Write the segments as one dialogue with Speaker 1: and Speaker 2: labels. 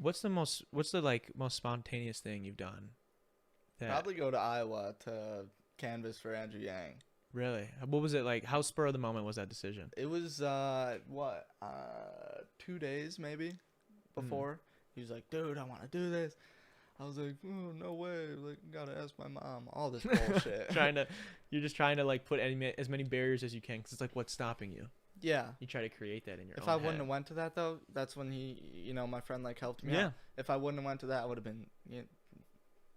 Speaker 1: What's the like most spontaneous thing you've done?
Speaker 2: Probably go to Iowa to canvas for Andrew Yang.
Speaker 1: Really? What was it like? How spur of the moment was that decision?
Speaker 2: It was 2 days maybe before. He was like, "Dude, I want to do this." I was like, "Oh, no way! Like, gotta ask my mom." All this bullshit.
Speaker 1: You're just trying to like put as many barriers as you can, because it's like, what's stopping you?
Speaker 2: Yeah.
Speaker 1: You try to create that in your
Speaker 2: If
Speaker 1: own
Speaker 2: I wouldn't
Speaker 1: head.
Speaker 2: have went to that though, that's when my friend like helped me
Speaker 1: Yeah.
Speaker 2: out. If I wouldn't have went to that, I would have been,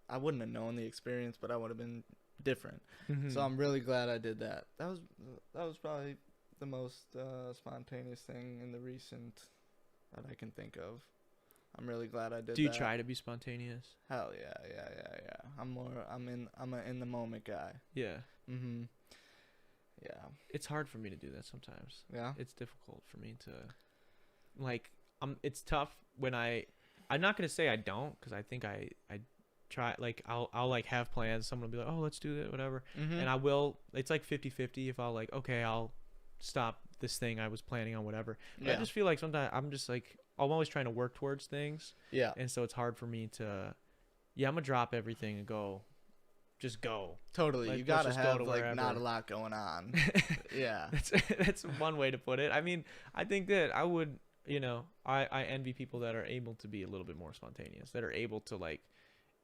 Speaker 2: I wouldn't have known the experience, but I would have been different.
Speaker 1: Mhm.
Speaker 2: So I'm really glad I did that. That was probably the most spontaneous thing in the recent that I can think of. I'm really glad I did that.
Speaker 1: Do you try to be spontaneous?
Speaker 2: Hell yeah. I'm an in the moment guy.
Speaker 1: Yeah.
Speaker 2: Mhm. Yeah.
Speaker 1: It's hard for me to do that sometimes.
Speaker 2: Yeah.
Speaker 1: It's difficult for me to, like, it's tough when I'm not going to say I don't, because I think I try, like, I'll like have plans. Someone will be like, oh, let's do it, whatever.
Speaker 2: Mhm.
Speaker 1: And I will, it's like 50-50 if I'll like, okay, I'll stop this thing I was planning on, whatever. But
Speaker 2: Yeah.
Speaker 1: I just feel like sometimes I'm just like, I'm always trying to work towards things.
Speaker 2: Yeah.
Speaker 1: And so it's hard for me to, I'm going to drop everything and just go.
Speaker 2: Totally.
Speaker 1: Like,
Speaker 2: You
Speaker 1: let's
Speaker 2: gotta
Speaker 1: just go
Speaker 2: have
Speaker 1: to
Speaker 2: like
Speaker 1: wherever.
Speaker 2: not a lot going on. Yeah.
Speaker 1: That's one way to put it. I mean, I think that I would, I envy people that are able to be a little bit more spontaneous, that are able to like,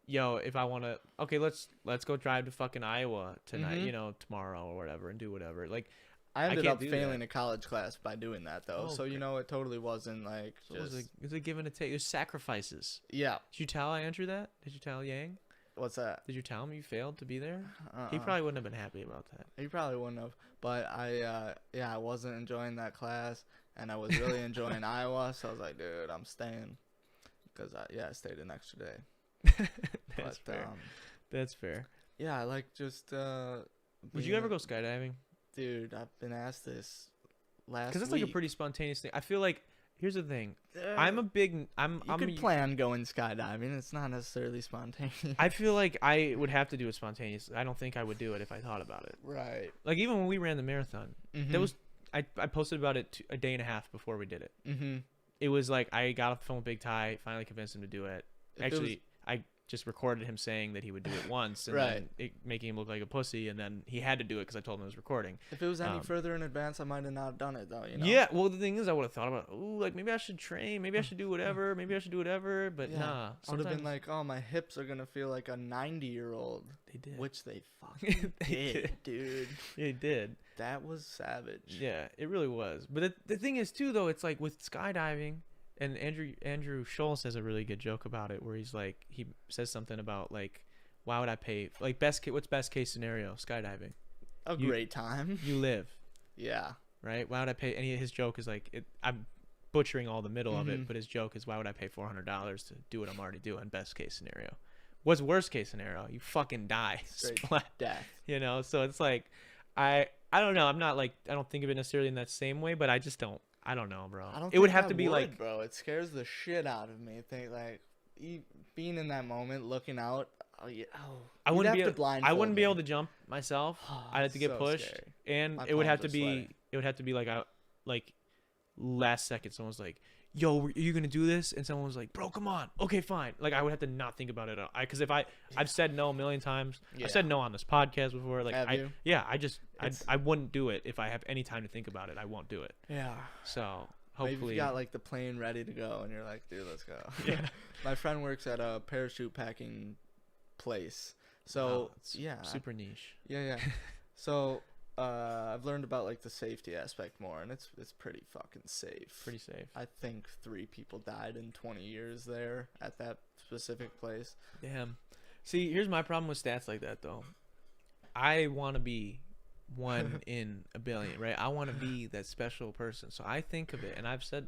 Speaker 1: yo, if I want to, okay, let's go drive to fucking Iowa tonight,
Speaker 2: Mhm.
Speaker 1: Tomorrow or whatever, and do whatever. Like,
Speaker 2: I ended
Speaker 1: can't
Speaker 2: up
Speaker 1: do
Speaker 2: failing
Speaker 1: that.
Speaker 2: a college class by doing that though.
Speaker 1: Oh,
Speaker 2: So
Speaker 1: okay.
Speaker 2: it totally wasn't like
Speaker 1: so
Speaker 2: just
Speaker 1: it's a give and a take. There's sacrifices.
Speaker 2: yeah.
Speaker 1: Did you tell Andrew that? Did you tell Yang?
Speaker 2: What's that?
Speaker 1: Did you tell him you failed to be there?
Speaker 2: Uh-uh.
Speaker 1: He probably wouldn't have been happy about that.
Speaker 2: He probably wouldn't have. But I wasn't enjoying that class, and I was really enjoying Iowa. So I was like, dude, I'm staying, because I stayed an extra day.
Speaker 1: That's
Speaker 2: But
Speaker 1: fair. That's fair.
Speaker 2: yeah, I like just.
Speaker 1: Would you ever go skydiving?
Speaker 2: Dude, I've been asked this last.
Speaker 1: Because that's like a pretty spontaneous thing. I feel like, here's the thing. I'm a big.
Speaker 2: You could plan going skydiving. It's not necessarily spontaneous.
Speaker 1: I feel like I would have to do it spontaneously. I don't think I would do it if I thought about it.
Speaker 2: Right.
Speaker 1: Like, even when we ran the marathon,
Speaker 2: Mhm.
Speaker 1: that was I posted about it a day and a half before we did it.
Speaker 2: Mhm.
Speaker 1: It was like I got off the phone with Big Ty, finally convinced him to do it.
Speaker 2: If it
Speaker 1: Actually, I just recorded him saying that he would do it once, and
Speaker 2: Right.
Speaker 1: then making him look like a pussy, and then he had to do it because I told him it was recording.
Speaker 2: If it was any
Speaker 1: Um,
Speaker 2: further in advance, I might have not done it though.
Speaker 1: Yeah, well, the thing is, I would have thought about, ooh, like, maybe I should train, maybe I should do whatever, but
Speaker 2: Yeah.
Speaker 1: nah.
Speaker 2: I would have
Speaker 1: Sometimes
Speaker 2: been like, oh, my hips are gonna feel like a 90-year-old,
Speaker 1: they did.
Speaker 2: which they fucking
Speaker 1: They
Speaker 2: did, dude.
Speaker 1: They did.
Speaker 2: That was savage.
Speaker 1: Yeah, it really was. But the thing is, too, though, it's like with skydiving, and Andrew Scholl says a really good joke about it, where he's like, he says something about, like, why would I pay, like, what's best case scenario? Skydiving.
Speaker 2: A great time.
Speaker 1: You live,
Speaker 2: Yeah.
Speaker 1: right? Why would I pay? And his joke is like, I'm butchering all the middle of it,
Speaker 2: Mhm.
Speaker 1: but his joke is, why would I pay $400 to do what I'm already doing? Best case scenario. What's worst case scenario? You fucking die.
Speaker 2: Straight
Speaker 1: Splat.
Speaker 2: death.
Speaker 1: So it's like, I don't know. I'm not like, I don't think of it necessarily in that same way, but I just don't. I don't know, bro.
Speaker 2: I don't.
Speaker 1: It would
Speaker 2: think
Speaker 1: have
Speaker 2: I
Speaker 1: to be like,
Speaker 2: bro. It scares the shit out of me. Think like being in that moment, looking out. Oh yeah. Oh.
Speaker 1: I wouldn't be
Speaker 2: have to
Speaker 1: able,
Speaker 2: blindfold
Speaker 1: I wouldn't be
Speaker 2: me.
Speaker 1: able to jump myself. I'd have to get
Speaker 2: So
Speaker 1: pushed,
Speaker 2: scary.
Speaker 1: and
Speaker 2: My
Speaker 1: it would have
Speaker 2: palms
Speaker 1: to
Speaker 2: are
Speaker 1: be,
Speaker 2: sweating.
Speaker 1: it would have to be like last second. Someone's like, yo, are you gonna do this? And someone was like, bro, come on. Okay, fine. Like, I would have to not think about it at all. Because if I've said no a million times.
Speaker 2: Yeah.
Speaker 1: I've said no on this podcast before. Like,
Speaker 2: Have you?
Speaker 1: yeah, I wouldn't do it if I have any time to think about it. I won't do it.
Speaker 2: Yeah.
Speaker 1: So
Speaker 2: Maybe
Speaker 1: hopefully,
Speaker 2: you got like the plane ready to go, and you're like, dude, let's go.
Speaker 1: Yeah.
Speaker 2: My friend works at a parachute packing place.
Speaker 1: wow,
Speaker 2: So
Speaker 1: it's
Speaker 2: yeah.
Speaker 1: super niche.
Speaker 2: Yeah. So I've learned about like the safety aspect more, and it's pretty fucking safe.
Speaker 1: Pretty safe.
Speaker 2: I think 3 people died in 20 years there at that specific place.
Speaker 1: Damn. See, here's my problem with stats like that, though. I want to be one in a billion, right? I want to be that special person. So I think of it, and I've said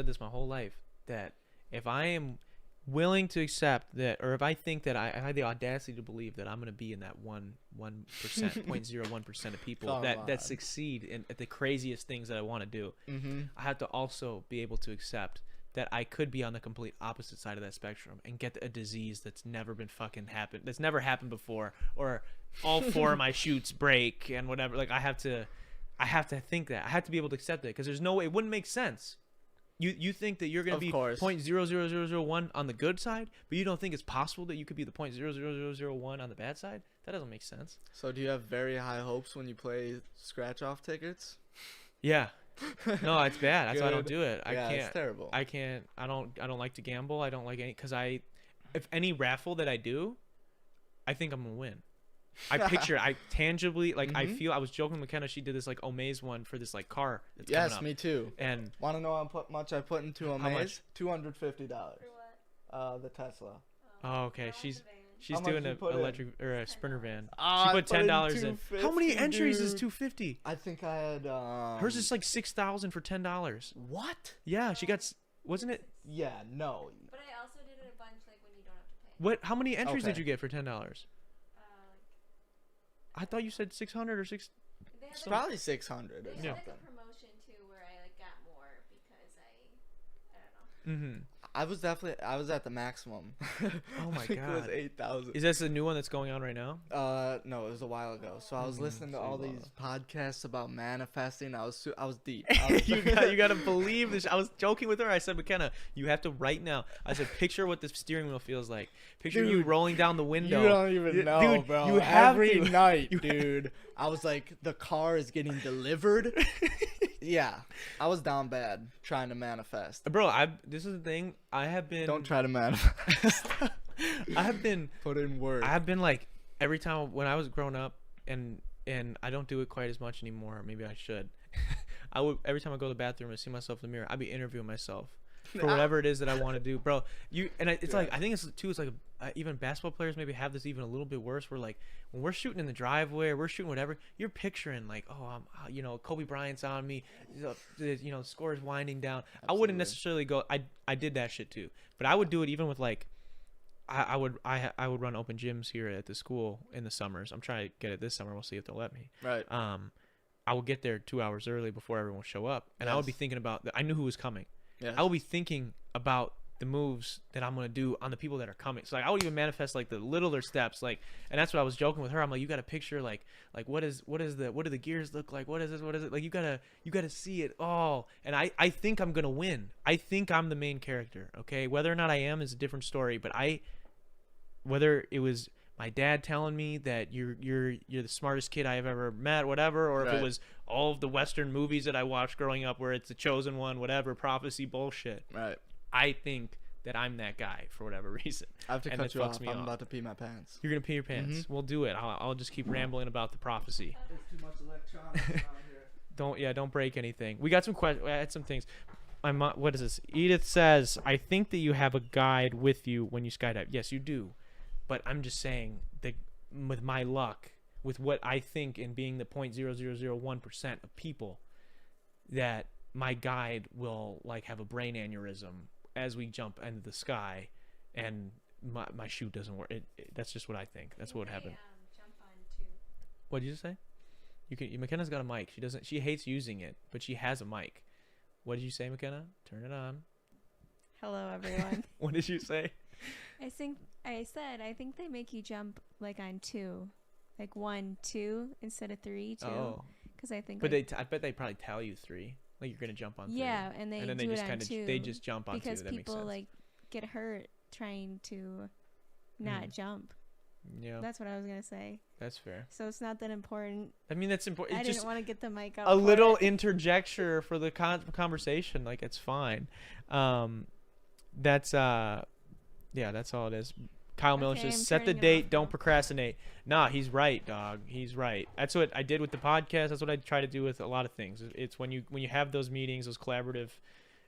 Speaker 1: this my whole life, that if I am willing to accept that, or if I think that I have the audacity to believe that I'm going to be in that 1%, 0.01% of people
Speaker 2: Come
Speaker 1: that
Speaker 2: on.
Speaker 1: succeed at the craziest things that I want to do,
Speaker 2: Mm-hmm.
Speaker 1: I have to also be able to accept that I could be on the complete opposite side of that spectrum and get a disease that's never been fucking happened, that's never happened before, or all 4 of my chutes break and whatever. Like, I have to think that. I have to be able to accept it, because there's no way, it wouldn't make sense. You think that you're gonna
Speaker 2: Of
Speaker 1: be
Speaker 2: course.
Speaker 1: 0.00001 on the good side, but you don't think it's possible that you could be the 0.00001 on the bad side? That doesn't make sense.
Speaker 2: So do you have very high hopes when you play scratch off tickets?
Speaker 1: Yeah. No, it's bad. That's why I don't
Speaker 2: Good.
Speaker 1: do it. I
Speaker 2: Yeah,
Speaker 1: can't.
Speaker 2: it's terrible.
Speaker 1: I can't. I don't like to gamble. I don't like any because if any raffle that I do, I think I'm gonna win. I picture, I tangibly, like, I feel. I was joking with McKenna. She did this like Omaze one for this like car that's coming
Speaker 2: Yes,
Speaker 1: up.
Speaker 2: me too.
Speaker 1: And
Speaker 2: Want to know how much I put into a
Speaker 1: How
Speaker 2: maze?
Speaker 1: much?
Speaker 2: $250.
Speaker 3: For what?
Speaker 2: The Tesla.
Speaker 1: oh, okay,
Speaker 3: How much
Speaker 1: she's
Speaker 3: the van?
Speaker 1: she's
Speaker 2: How much
Speaker 1: doing
Speaker 2: you
Speaker 1: an
Speaker 2: put in?
Speaker 1: electric or a sprinter van.
Speaker 2: Ah,
Speaker 1: She
Speaker 2: I
Speaker 1: put
Speaker 2: put in
Speaker 1: $10 in. How many
Speaker 2: 250,
Speaker 1: entries is
Speaker 2: dude.
Speaker 1: 250?
Speaker 2: I think I had
Speaker 1: Hers is like 6,000 for $10.
Speaker 2: what?
Speaker 1: Yeah, she got. Wasn't it?
Speaker 2: Yeah, no.
Speaker 3: But I also did it a bunch like when you don't have to pay.
Speaker 1: What? How many entries did
Speaker 2: Okay.
Speaker 1: you get for $10?
Speaker 3: Like,
Speaker 1: I thought you said 600 or 6.
Speaker 3: they had
Speaker 2: It's
Speaker 3: like,
Speaker 2: probably 600
Speaker 3: they
Speaker 2: or
Speaker 3: had
Speaker 1: Yeah.
Speaker 3: like
Speaker 2: something.
Speaker 3: a promotion too where I like got more because I don't know.
Speaker 1: Mm-hmm.
Speaker 2: I was at the maximum.
Speaker 1: Oh my
Speaker 2: I think It was
Speaker 1: God.
Speaker 2: 8,000.
Speaker 1: Is this a new one that's going on right now?
Speaker 2: No, it was a while ago. So I was listening to
Speaker 1: so
Speaker 2: all
Speaker 1: you
Speaker 2: these podcasts about manifesting. I was deep. I was
Speaker 1: you got to believe this. I was joking with her. I said, McKenna, you have to right now. I said, picture what the steering wheel feels like. Picture you
Speaker 2: Dude,
Speaker 1: rolling down the window.
Speaker 2: You don't even
Speaker 1: Dude,
Speaker 2: know, bro.
Speaker 1: you have
Speaker 2: Every
Speaker 1: to.
Speaker 2: night,
Speaker 1: You-
Speaker 2: dude. I was like, the car is getting delivered. Yeah, I was down bad trying to manifest.
Speaker 1: Bro, this is the thing. I have been.
Speaker 2: Don't try to manifest.
Speaker 1: I have been.
Speaker 2: Put in work.
Speaker 1: I have been like every time when I was growing up, and I don't do it quite as much anymore. Maybe I should. I would every time I go to the bathroom and see myself in the mirror, I'd be interviewing myself for whatever it is that I want to do, bro. It's like I think it's too. It's like even basketball players maybe have this even a little bit worse. Where like when we're shooting in the driveway, or we're shooting whatever, you're picturing like, oh, I'm, Kobe Bryant's on me, the score is winding down. I wouldn't
Speaker 2: Absolutely.
Speaker 1: necessarily go. I did that shit too, but I would do it even with like. I would run open gyms here at the school in the summers. I'm trying to get it this summer. We'll see if they'll let me.
Speaker 2: Right.
Speaker 1: I would get there 2 hours early before everyone would show up, and I would be
Speaker 2: Yes.
Speaker 1: thinking about. I knew who was coming.
Speaker 2: Yes.
Speaker 1: I would be thinking about the moves that I'm gonna do on the people that are coming. So like I would even manifest like the littler steps, like, and that's what I was joking with her. I'm like, you got to picture like what do the gears look like? What is this? What is it? Like you gotta see it all. And I think I'm gonna win. I think I'm the main character. Okay, whether or not I am is a different story. But whether it was my dad telling me that you're the smartest kid I have ever met, whatever, or if
Speaker 2: Right.
Speaker 1: it was all of the Western movies that I watched growing up where it's the chosen one, whatever, prophecy bullshit.
Speaker 2: Right.
Speaker 1: I think that I'm that guy for whatever reason.
Speaker 2: I have to
Speaker 1: And
Speaker 2: cut
Speaker 1: it
Speaker 2: you
Speaker 1: fucks
Speaker 2: off.
Speaker 1: me
Speaker 2: I'm
Speaker 1: off.
Speaker 2: about to pee my pants.
Speaker 1: You're gonna pee your pants. We'll do it. I'll just keep rambling about the prophecy.
Speaker 2: There's too much electronics around here.
Speaker 1: Don't break anything. We got some questions. I had some things. My mom, what is this? Edith says, I think that you have a guide with you when you skydive. Yes, you do. But I'm just saying that with my luck, with what I think in being the 0.0001% of people, that my guide will like have a brain aneurysm as we jump into the sky, and my chute doesn't work. That's just what I think. That's what would happen.
Speaker 3: Jump on too.
Speaker 1: What did you say? McKenna's got a mic. She hates using it, but she has a mic. What did you say, McKenna? Turn it on.
Speaker 4: Hello, everyone.
Speaker 1: What did you say?
Speaker 4: I think they make you jump like on 2, like 1, 2 instead of 3, 2.
Speaker 1: Oh,
Speaker 4: Because I think.
Speaker 1: but
Speaker 4: like,
Speaker 1: I bet they probably tell you 3. Like you're gonna jump on 3.
Speaker 4: yeah, and they
Speaker 1: and then
Speaker 4: do
Speaker 1: they just
Speaker 4: it on
Speaker 1: kind of
Speaker 4: 2
Speaker 1: they just jump on 2.
Speaker 4: because
Speaker 1: That makes
Speaker 4: people
Speaker 1: sense.
Speaker 4: like get hurt trying to not jump.
Speaker 1: Yeah,
Speaker 4: That's what I was gonna say.
Speaker 1: that's fair.
Speaker 4: So it's not that important.
Speaker 1: I mean, that's important.
Speaker 4: I
Speaker 1: It's
Speaker 4: didn't
Speaker 1: just
Speaker 4: want to get the mic up.
Speaker 1: a
Speaker 4: for
Speaker 1: little
Speaker 4: it.
Speaker 1: interjecture for the conversation. Like it's fine. That's that's all it is. Kyle Miller
Speaker 4: Okay,
Speaker 1: says,
Speaker 4: I'm
Speaker 1: set the
Speaker 4: turning it
Speaker 1: date,
Speaker 4: off
Speaker 1: don't
Speaker 4: now.
Speaker 1: procrastinate. Nah, he's right, dog. He's right. That's what I did with the podcast. That's what I try to do with a lot of things. It's when you have those meetings, those collaborative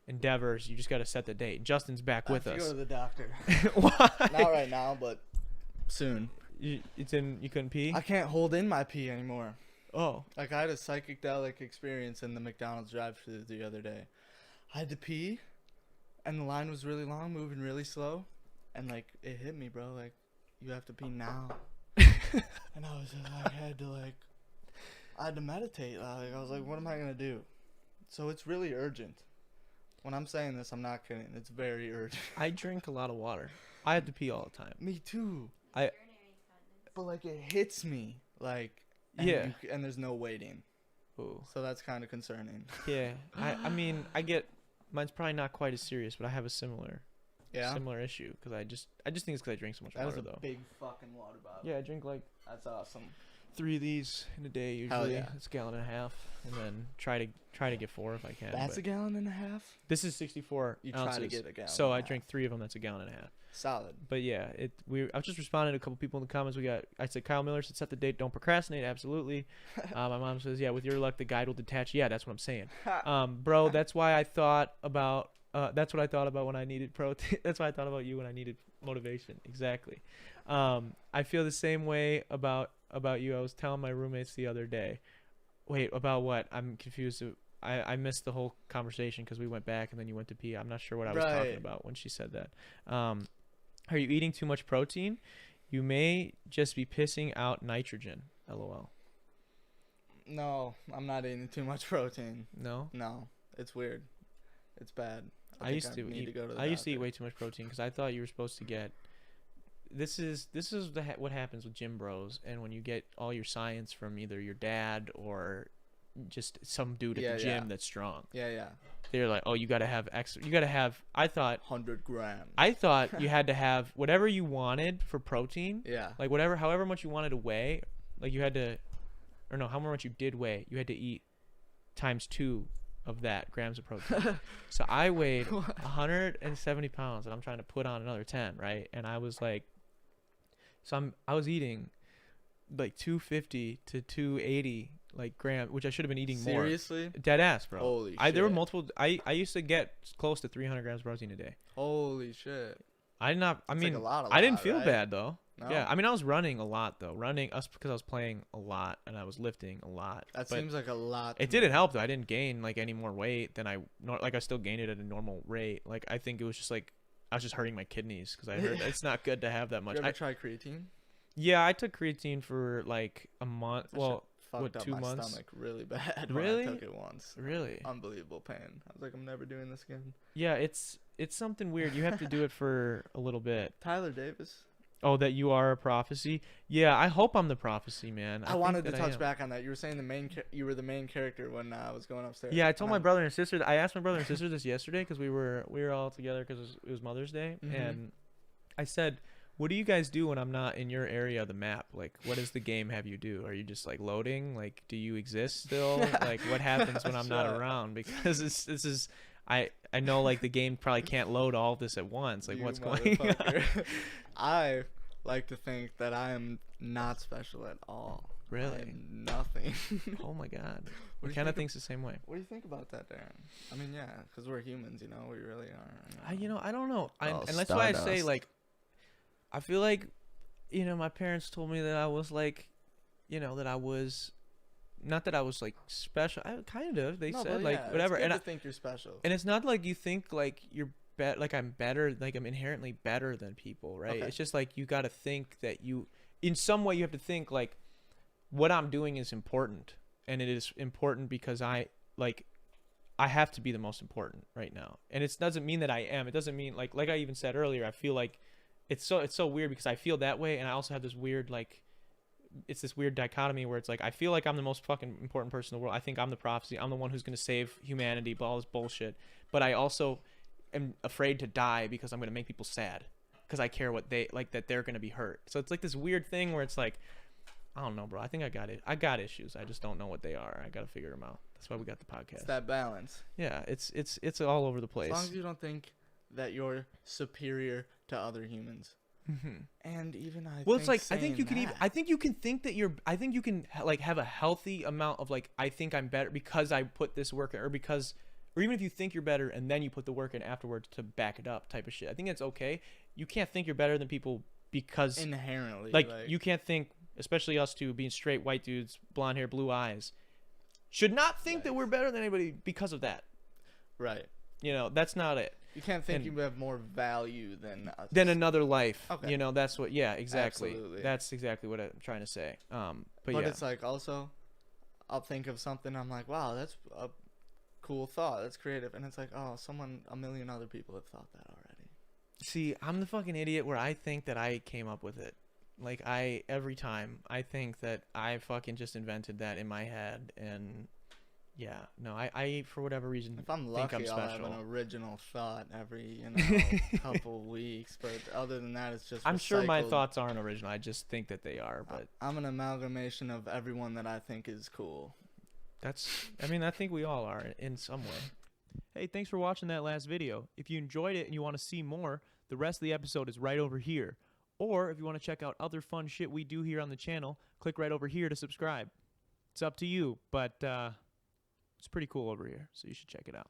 Speaker 1: endeavors, you just got to set the date. Justin's back with
Speaker 2: I have to
Speaker 1: us.
Speaker 2: go to the doctor.
Speaker 1: Why?
Speaker 2: Not right now, but soon.
Speaker 1: You couldn't pee?
Speaker 2: I can't hold in my pee anymore.
Speaker 1: Oh.
Speaker 2: Like I had a psychedelic experience in the McDonald's drive-thru the other day. I had to pee, and the line was really long, moving really slow, and like it hit me, bro. Like you have to pee now, and I was just like, I had to meditate. Like I was like, what am I gonna do? So it's really urgent. When I'm saying this, I'm not kidding. It's very urgent.
Speaker 1: I drink a lot of water. I have to pee all the time.
Speaker 2: Me too.
Speaker 1: I
Speaker 2: But like it hits me, like and
Speaker 1: Yeah.
Speaker 2: and there's no waiting,
Speaker 1: Ooh.
Speaker 2: so that's kind of concerning.
Speaker 1: Yeah. I mean, I get mine's probably not quite as serious, but I have a similar issue because I just think it's because I drink so much
Speaker 2: That was
Speaker 1: water
Speaker 2: a
Speaker 1: though.
Speaker 2: big fucking water bottle.
Speaker 1: Yeah, I drink like
Speaker 2: That's awesome.
Speaker 1: 3 of these in a day
Speaker 2: Hell
Speaker 1: usually.
Speaker 2: yeah.
Speaker 1: It's a gallon and a half, and then try to get 4 if I can.
Speaker 2: That's
Speaker 1: but
Speaker 2: a gallon and a half?
Speaker 1: this is 64
Speaker 2: You
Speaker 1: ounces.
Speaker 2: try to get a gallon.
Speaker 1: So
Speaker 2: and a
Speaker 1: I
Speaker 2: half.
Speaker 1: drink 3 of them. That's a gallon and a half.
Speaker 2: Solid.
Speaker 1: But yeah, I was just responding to a couple people in the comments. I said Kyle Miller said set the date, don't procrastinate. Absolutely. My mom says, yeah, with your luck the guide will detach. Yeah, that's what I'm saying. Bro, that's why I thought about that's what I thought about when I needed protein. That's why I thought about you when I needed motivation. Exactly. I feel the same way about you. I was telling my roommates the other day. Wait, about what? I'm confused. I missed the whole conversation because we went back and then you went to pee. I'm not sure what I was talking about when she said that. Are you eating too much protein? You may just be pissing out nitrogen. LOL.
Speaker 2: No, I'm not eating too much protein.
Speaker 1: No?
Speaker 2: No, it's weird. It's bad.
Speaker 1: I used to eat. I used to eat way too much protein because I thought you were supposed to get. This is what happens with gym bros, and when you get all your science from either your dad or just some dude at the gym that's strong.
Speaker 2: Yeah.
Speaker 1: They're like, oh, you gotta have extra. You gotta have. I thought
Speaker 2: 100 grams.
Speaker 1: I thought you had to have whatever you wanted for protein.
Speaker 2: Yeah.
Speaker 1: Like however much you wanted to weigh, like you had to, or no, however much you did weigh, you had to eat times 2 of that grams of protein. So I weighed 170 pounds, and I'm trying to put on another 10, right? And I was like, I was eating like 250 to 280 like gram, which I should have been eating more.
Speaker 2: Seriously?
Speaker 1: Dead ass, bro.
Speaker 2: Holy shit.
Speaker 1: There were multiple. I used to get close to 300 grams of protein a day.
Speaker 2: Holy shit.
Speaker 1: I mean,
Speaker 2: like a lot,
Speaker 1: I didn't feel
Speaker 2: right?
Speaker 1: bad though.
Speaker 2: No?
Speaker 1: Yeah, I mean, I was running a lot though. Because I was playing a lot and I was lifting a lot.
Speaker 2: That
Speaker 1: but
Speaker 2: seems like a lot.
Speaker 1: it didn't help though. I didn't gain like any more weight than I still gained it at a normal rate. Like I think it was just like I was just hurting my kidneys because I heard it's not good to have that much.
Speaker 2: You ever try creatine?
Speaker 1: Yeah, I took creatine for like a month.
Speaker 2: That shit
Speaker 1: what,
Speaker 2: fucked up
Speaker 1: 2
Speaker 2: my
Speaker 1: months?
Speaker 2: stomach really bad
Speaker 1: Really?
Speaker 2: when I took it once.
Speaker 1: Really?
Speaker 2: Unbelievable pain. I was like, I'm never doing this again.
Speaker 1: Yeah, it's something weird. You have to do it for a little bit.
Speaker 2: Tyler Davis.
Speaker 1: Oh, that you are a prophecy? Yeah, I hope I'm the prophecy, man.
Speaker 2: I
Speaker 1: think
Speaker 2: wanted to
Speaker 1: that I
Speaker 2: touch
Speaker 1: am.
Speaker 2: back on that. You were saying you were the main character when I was going upstairs.
Speaker 1: Yeah, I told
Speaker 2: And
Speaker 1: my
Speaker 2: I'm-
Speaker 1: brother and sister. I asked my brother and sister this yesterday because we were all together because it was Mother's Day,
Speaker 2: Mhm.
Speaker 1: and I said, "What do you guys do when I'm not in your area of the map? Like, what does the game have you do? Are you just like loading? Like, do you exist still? Like, what happens when I'm not
Speaker 2: Shut up.
Speaker 1: around? Because this is I know like the game probably can't load all of this at once. Like,
Speaker 2: You
Speaker 1: what's going on?
Speaker 2: motherfucker. I like to think that I am not special at all. I
Speaker 1: Really?
Speaker 2: am nothing.
Speaker 1: Oh my God.
Speaker 2: What do you
Speaker 1: McKenna
Speaker 2: think
Speaker 1: thinks the same way.
Speaker 2: What do you think about that, Darren? I mean, yeah, because we're humans, you know. We really are.
Speaker 1: I don't know.
Speaker 2: Oh,
Speaker 1: And that's why I say
Speaker 2: stardust.
Speaker 1: like, I feel like, my parents told me that I was like, that I was, not that I was like special. Kind of. They
Speaker 2: No,
Speaker 1: said
Speaker 2: but
Speaker 1: like
Speaker 2: yeah,
Speaker 1: whatever.
Speaker 2: It's good
Speaker 1: And
Speaker 2: to think you're special.
Speaker 1: and it's not like you think like you're like I'm better, like I'm inherently better than people, right?
Speaker 2: Okay.
Speaker 1: It's just like you got to think that in some way you have to think like what I'm doing is important, and it is important because I have to be the most important right now. And it doesn't mean that I am. It doesn't mean like I even said earlier, I feel like it's so weird because I feel that way, and I also have this weird like it's this weird dichotomy where it's like I feel like I'm the most fucking important person in the world. I think I'm the prophecy. I'm the one who's going to save humanity, all this bullshit. But I also am afraid to die because I'm going to make people sad because I care what they like, that they're going to be hurt. So it's like this weird thing where it's like, I don't know, bro. I think I got it. I got issues. I just don't know what they are. I got to figure them out. That's why we got the podcast.
Speaker 2: It's that balance.
Speaker 1: Yeah, it's all over the place.
Speaker 2: As long as you don't think that you're superior to other humans.
Speaker 1: Mm-hmm.
Speaker 2: And even
Speaker 1: Well, it's like I think you can even.
Speaker 2: I
Speaker 1: I think you can think that you're. I think you can like have a healthy amount of like I think I'm better because I put this work in, or even if you think you're better and then you put the work in afterwards to back it up, type of shit. I think that's okay. You can't think you're better than people because
Speaker 2: inherently
Speaker 1: like you can't think, especially us two being straight white dudes, blonde hair, blue eyes, should not think that we're better than anybody because of that.
Speaker 2: right.
Speaker 1: That's not it.
Speaker 2: You can't think
Speaker 1: And-
Speaker 2: you have more value than us.
Speaker 1: Then another life.
Speaker 2: Okay.
Speaker 1: That's what. Yeah, exactly.
Speaker 2: Absolutely.
Speaker 1: That's exactly what I'm trying to say. But
Speaker 2: But
Speaker 1: yeah.
Speaker 2: it's like also, I'll think of something. I'm like, wow, that's a cool thought. That's creative. And it's like, oh, a million other people have thought that already.
Speaker 1: See, I'm the fucking idiot where I think that I came up with it. Like every time I think that I fucking just invented that in my head, and Yeah, no, I for whatever reason
Speaker 2: If I'm
Speaker 1: think I'm
Speaker 2: lucky, I'll have
Speaker 1: special.
Speaker 2: an original thought every couple weeks. But other than that, it's just.
Speaker 1: I'm sure my
Speaker 2: recycled.
Speaker 1: thoughts aren't original. I just think that they are. But
Speaker 2: I'm an amalgamation of everyone that I think is cool.
Speaker 1: I mean, I think we all are in some way. Hey, thanks for watching that last video. If you enjoyed it and you want to see more, the rest of the episode is right over here. Or if you want to check out other fun shit we do here on the channel, click right over here to subscribe. It's up to you, but it's pretty cool over here, so you should check it out.